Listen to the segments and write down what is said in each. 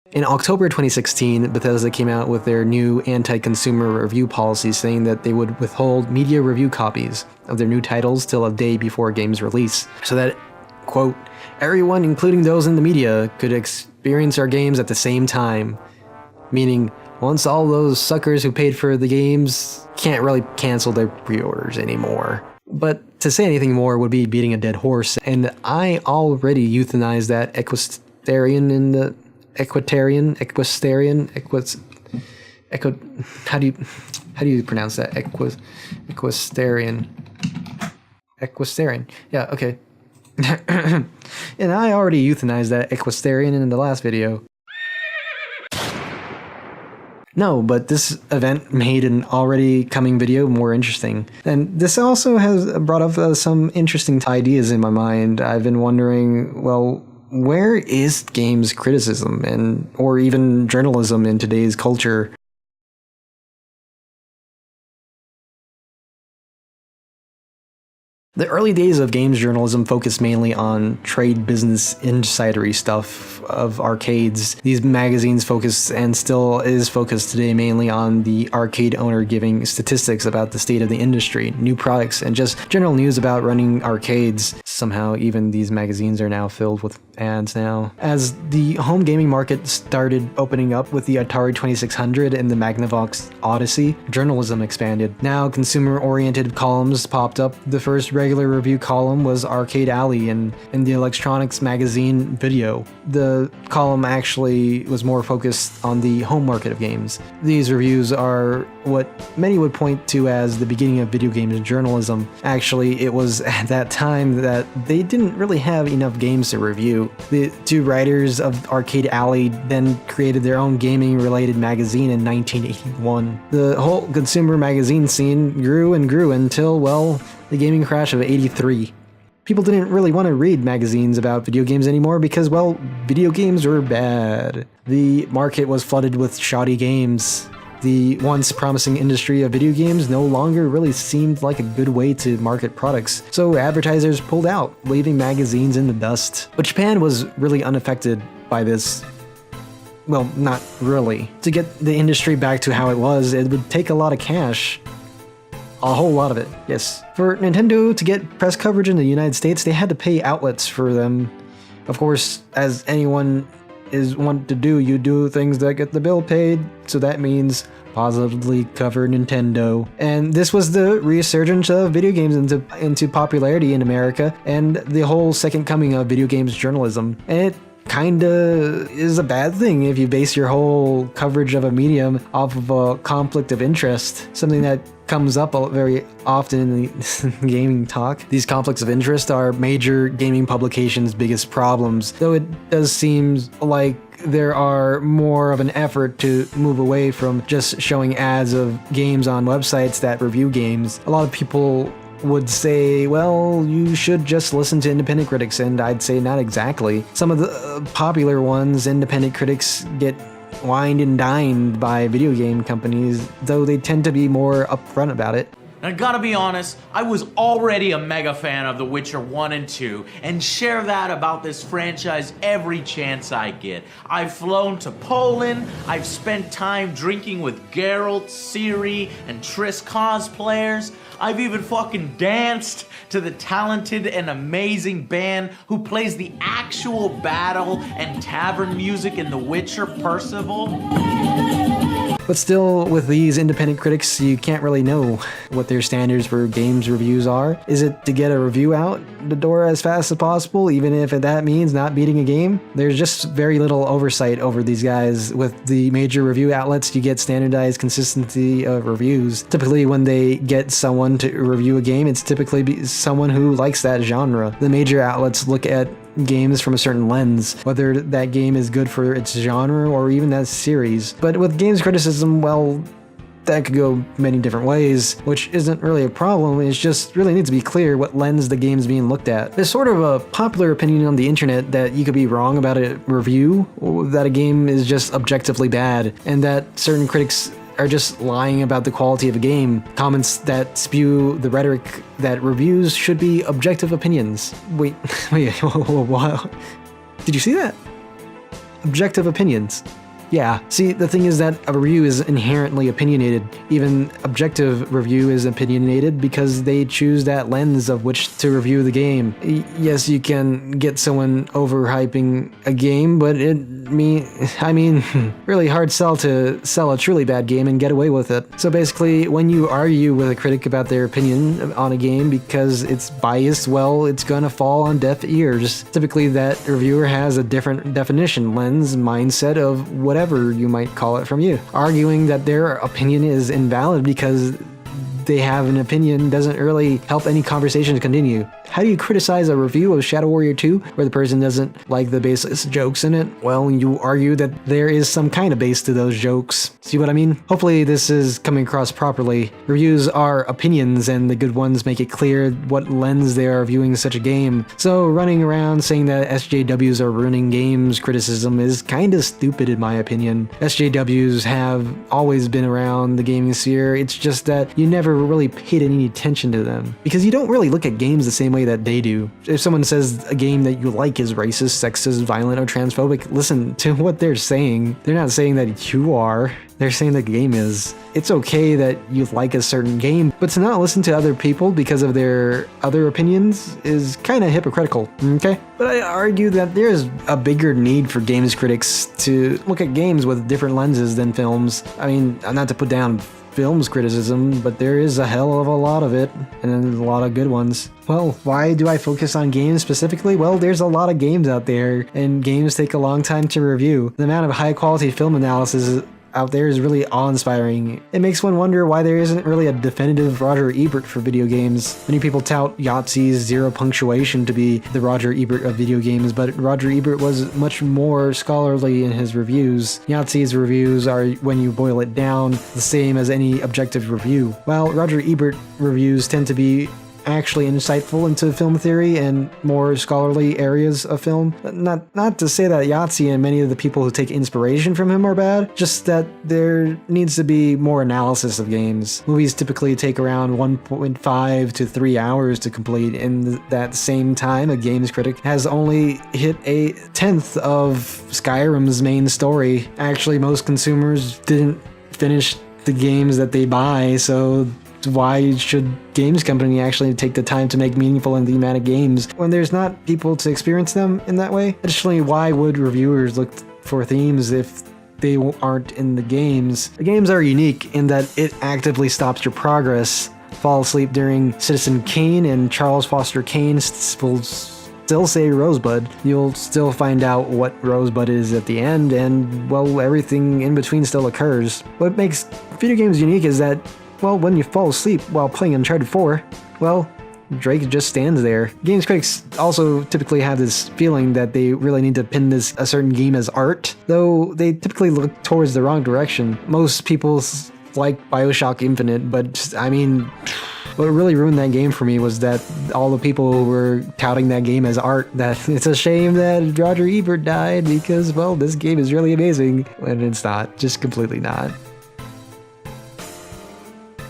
In October 2016, Bethesda came out with their new anti-consumer review policy saying that they would withhold media review copies of their new titles till a day before a game's release, so that, quote, everyone, including those in the media, could experience our games at the same time. Meaning, once all those suckers who paid for the games can't really cancel their pre-orders anymore. But to say anything more would be beating a dead horse, and I already euthanized that equestrian in the... Equestrian, how do you pronounce that? Equestrian. Yeah, okay. And I already euthanized that equestrian in the last video. No, but this event made an already coming video more interesting. And this also has brought up some interesting ideas in my mind. I've been wondering, well, where is games criticism or even journalism in today's culture? The early days of games journalism focused mainly on trade business insidery stuff of arcades. These magazines focus and still is focused today mainly on the arcade owner giving statistics about the state of the industry, new products, and just general news about running arcades. Somehow even these magazines are now filled with ads now. As the home gaming market started opening up with the Atari 2600 and the Magnavox Odyssey, journalism expanded. Now consumer-oriented columns popped up. The first regular review column was Arcade Alley in the electronics magazine Video. The column actually was more focused on the home market of games. These reviews are what many would point to as the beginning of video games journalism. Actually, it was at that time that they didn't really have enough games to review. The two writers of Arcade Alley then created their own gaming-related magazine in 1981. The whole consumer magazine scene grew and grew until, well, the gaming crash of '83. People didn't really want to read magazines about video games anymore because, well, video games were bad. The market was flooded with shoddy games. The once promising industry of video games no longer really seemed like a good way to market products, so advertisers pulled out, leaving magazines in the dust. But Japan was really unaffected by this. Well, not really. To get the industry back to how it was, it would take a lot of cash. A whole lot of it, yes. For Nintendo to get press coverage in the United States, they had to pay outlets for them. Of course, as anyone is want to do, you do things that get the bill paid, so that means positively cover Nintendo. And this was the resurgence of video games into popularity in America, and the whole second coming of video games journalism. And it kinda is a bad thing if you base your whole coverage of a medium off of a conflict of interest, something that comes up very often in the gaming talk. These conflicts of interest are major gaming publications' biggest problems, though it does seem like there are more of an effort to move away from just showing ads of games on websites that review games. A lot of people would say, well, you should just listen to independent critics, and I'd say not exactly. Some of the popular ones, independent critics get wined and dined by video game companies, though they tend to be more upfront about it. And I gotta be honest, I was already a mega fan of The Witcher 1 and 2, and share that about this franchise every chance I get. I've flown to Poland, I've spent time drinking with Geralt, Ciri, and Triss cosplayers. I've even fucking danced to the talented and amazing band who plays the actual battle and tavern music in The Witcher, Percival. But still, with these independent critics, you can't really know what their standards for games reviews are. Is it to get a review out the door as fast as possible, even if that means not beating a game? There's just very little oversight over these guys. With the major review outlets, you get standardized consistency of reviews. Typically, when they get someone to review a game, it's typically someone who likes that genre. The major outlets look at games from a certain lens, whether that game is good for its genre or even that series. But with games criticism, well, that could go many different ways, which isn't really a problem. It just really needs to be clear what lens the game's being looked at. There's sort of a popular opinion on the internet that you could be wrong about a review, that a game is just objectively bad, and that certain critics are just lying about the quality of a game. Comments that spew the rhetoric that reviews should be objective opinions. Wait, what? Did you see that? objective opinions. Yeah, see, the thing is that a review is inherently opinionated. Even objective review is opinionated because they choose that lens of which to review the game. Yes, you can get someone overhyping a game, but really hard sell to sell a truly bad game and get away with it. So basically, when you argue with a critic about their opinion on a game because it's biased, well, it's gonna fall on deaf ears. Typically, that reviewer has a different definition, lens, mindset of whatever you might call it from you. Arguing that their opinion is invalid because they have an opinion doesn't really help any conversation to continue. How do you criticize a review of Shadow Warrior 2 where the person doesn't like the baseless jokes in it? Well, you argue that there is some kind of base to those jokes. See what I mean? Hopefully this is coming across properly. Reviews are opinions, and the good ones make it clear what lens they are viewing such a game. So running around saying that SJWs are ruining games criticism is kinda stupid in my opinion. SJWs have always been around the gaming sphere, it's just that you never really paid any attention to them. Because you don't really look at games the same way that they do. If someone says a game that you like is racist, sexist, violent, or transphobic, listen to what they're saying. They're not saying that you are. They're saying the game is. It's okay that you like a certain game, but to not listen to other people because of their other opinions is kind of hypocritical, okay? But I argue that there's a bigger need for games critics to look at games with different lenses than films. I mean, not to put down films criticism, but there is a hell of a lot of it, and then a lot of good ones. Well, why do I focus on games specifically? Well, there's a lot of games out there, and games take a long time to review. The amount of high-quality film analysis out there is really awe-inspiring. It makes one wonder why there isn't really a definitive Roger Ebert for video games. Many people tout Yahtzee's zero punctuation to be the Roger Ebert of video games, but Roger Ebert was much more scholarly in his reviews. Yahtzee's reviews are, when you boil it down, the same as any objective review, while Roger Ebert reviews tend to be actually insightful into film theory and more scholarly areas of film. Not to say that Yahtzee and many of the people who take inspiration from him are bad, just that there needs to be more analysis of games. Movies typically take around 1.5 to 3 hours to complete. In that same time, a games critic has only hit a tenth of Skyrim's main story. Actually, most consumers didn't finish the games that they buy, so why should games company actually take the time to make meaningful and thematic games when there's not people to experience them in that way? Additionally, why would reviewers look for themes if they aren't in the games? The games are unique in that it actively stops your progress. Fall asleep during Citizen Kane and Charles Foster Kane will still say Rosebud. You'll still find out what Rosebud is at the end, and well, everything in between still occurs. What makes video games unique is that, well, when you fall asleep while playing Uncharted 4, well, Drake just stands there. Games critics also typically have this feeling that they really need to pin a certain game as art, though they typically look towards the wrong direction. Most people like BioShock Infinite, but I mean, what really ruined that game for me was that all the people who were touting that game as art, that it's a shame that Roger Ebert died because, well, this game is really amazing, when it's not, just completely not.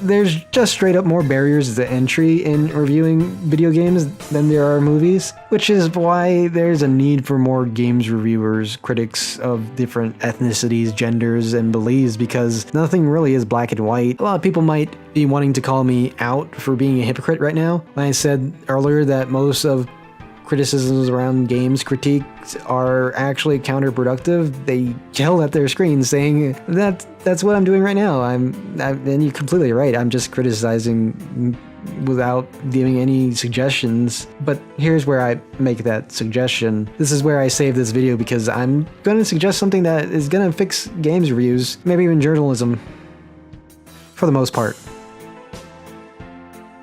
There's just straight up more barriers to entry in reviewing video games than there are movies, which is why there's a need for more games reviewers, critics of different ethnicities, genders, and beliefs, because nothing really is black and white. A lot of people might be wanting to call me out for being a hypocrite right now. I said earlier that most of criticisms around games critiques are actually counterproductive. They yell at their screens saying that's what I'm doing right now. And you're completely right. I'm just criticizing without giving any suggestions. But here's where I make that suggestion. This is where I save this video because I'm going to suggest something that is going to fix games reviews, maybe even journalism, for the most part.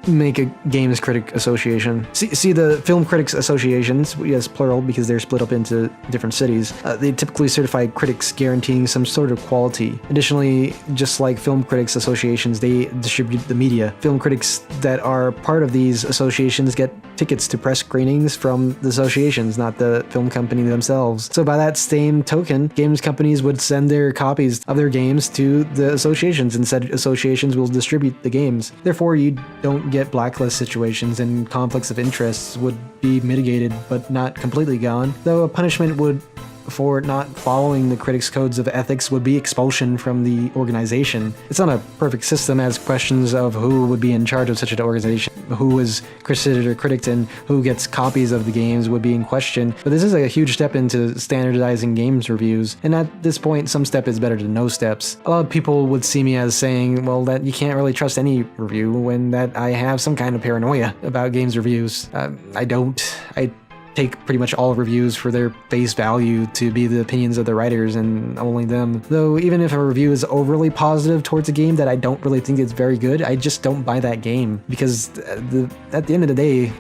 Make a games critic association. See the film critics associations, yes, plural, because they're split up into different cities. They typically certify critics guaranteeing some sort of quality. Additionally, just like film critics associations, they distribute the media. Film critics that are part of these associations get tickets to press screenings from the associations, not the film company themselves. So by that same token, games companies would send their copies of their games to the associations, and said associations will distribute the games. Therefore, you don't get blacklist situations, and conflicts of interests would be mitigated but not completely gone, though a punishment would for not following the critics' codes of ethics would be expulsion from the organization. It's not a perfect system, as questions of who would be in charge of such an organization, who is considered a critic, and who gets copies of the games would be in question. But this is a huge step into standardizing games reviews, and at this point, some step is better than no steps. A lot of people would see me as saying, well, that you can't really trust any review, when that I have some kind of paranoia about games reviews. I don't. I take pretty much all reviews for their face value to be the opinions of the writers and only them. Though even if a review is overly positive towards a game that I don't really think is very good, I just don't buy that game, because at the end of the day,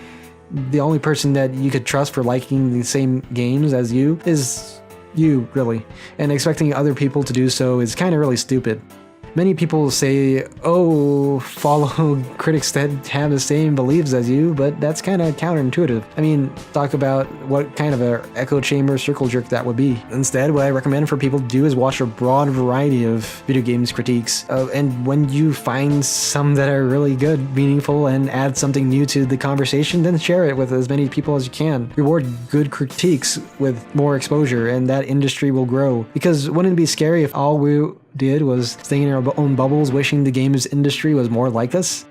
the only person that you could trust for liking the same games as you is you, really. And expecting other people to do so is kind of really stupid. Many people say, oh, follow critics that have the same beliefs as you, but that's kind of counterintuitive. I mean, talk about what kind of an echo chamber circle jerk that would be. Instead, what I recommend for people to do is watch a broad variety of video games critiques. And when you find some that are really good, meaningful, and add something new to the conversation, then share it with as many people as you can. Reward good critiques with more exposure, and that industry will grow. Because wouldn't it be scary if all we did was staying in our own bubbles, wishing the games industry was more like us?